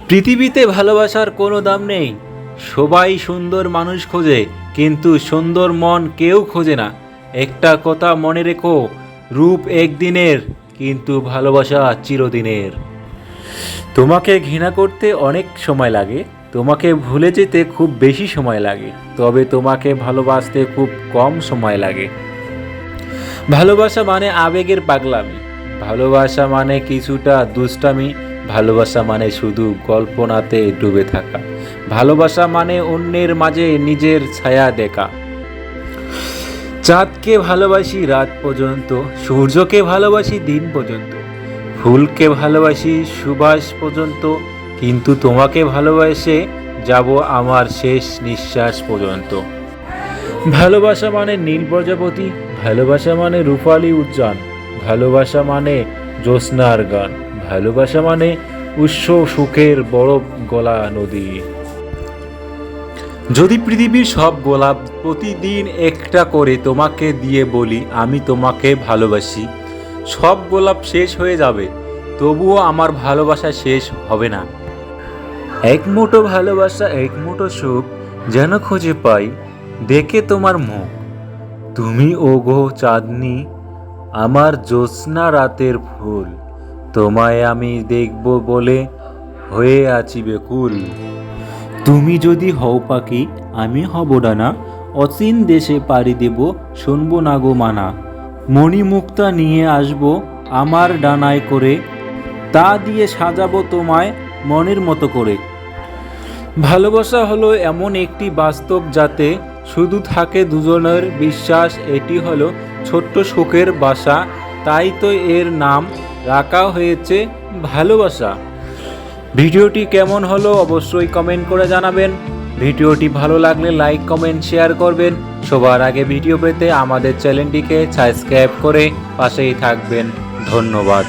পৃথিবীতে ভালোবাসার কোনো দাম নেই। সবাই সুন্দর মানুষ খোঁজে, কিন্তু সুন্দর মন কেউ খোঁজে না। একটা কথা মনে রেখো, রূপ একদিনের, কিন্তু ভালোবাসা চিরদিনের। তোমাকে ঘৃণা করতে অনেক সময় লাগে, তোমাকে ভুলে যেতে খুব বেশি সময় লাগে, তবে তোমাকে ভালোবাসতে খুব কম সময় লাগে। ভালোবাসা মানে আবেগের পাগলামি, ভালোবাসা মানে কিছুটা দুষ্টামি, ভালোবাসা মানে শুধু কল্পনাতে ডুবে থাকা, ভালোবাসা মানে অন্যের মাঝে নিজের ছায়া দেখা। চাঁদকে ভালোবাসি রাত পর্যন্ত, সূর্যকে ভালোবাসি দিন পর্যন্ত, ফুলকে ভালোবাসি সুবাস পর্যন্ত, কিন্তু তোমাকে ভালোবাসে যাব আমার শেষ নিঃশ্বাস পর্যন্ত। ভালোবাসা মানে নীল প্রজাপতি, ভালোবাসা মানে রূপালী উদ্যান, ভালোবাসা মানে জ্যোৎস্নার গান, ভালোবাসা মানে উৎস সুখের বরফ গলা নদী। যদি পৃথিবীর সব গোলাপ প্রতিদিন একটা করে তোমাকে দিয়ে বলি আমি তোমাকে ভালোবাসি, সব গোলাপ শেষ হয়ে যাবে, তবুও আমার ভালোবাসা শেষ হবে না। এক মুঠো ভালোবাসা, এক মুঠো সুখ যেন খুঁজে পাই দেখে তোমার মুখ। তুমি ওগো চাঁদনি, আমার জ্যোৎস্না রাতের ফুল, তোমায় আমি দেখব বলে হয়ে আছি বেকুল। তুমি যদি হও পাখি, আমি হব ডানা, অচিন দেশে পাড়ি দেব, শুনবো না গো মানা। মণিমুক্তা নিয়ে আসবো আমার ডানায় করে, তা দিয়ে সাজাবো তোমায় মনের মতো করে। ভালোবাসা হলো এমন একটি বাস্তব যাতে শুধু থাকে দুজনের বিশ্বাস, এটি হলো ছোট্ট সুখের বাসা, তাই তো এর নাম রাখা হয়েছে ভালোবাসা। ভিডিওটি কেমন হলো অবশ্যই কমেন্ট করে জানাবেন। ভিডিওটি ভালো লাগলে লাইক কমেন্ট শেয়ার করবেন। সবার আগে ভিডিও পেতে আমাদের চ্যানেলটিকে সাবস্ক্রাইব করে পাশেই থাকবেন। ধন্যবাদ।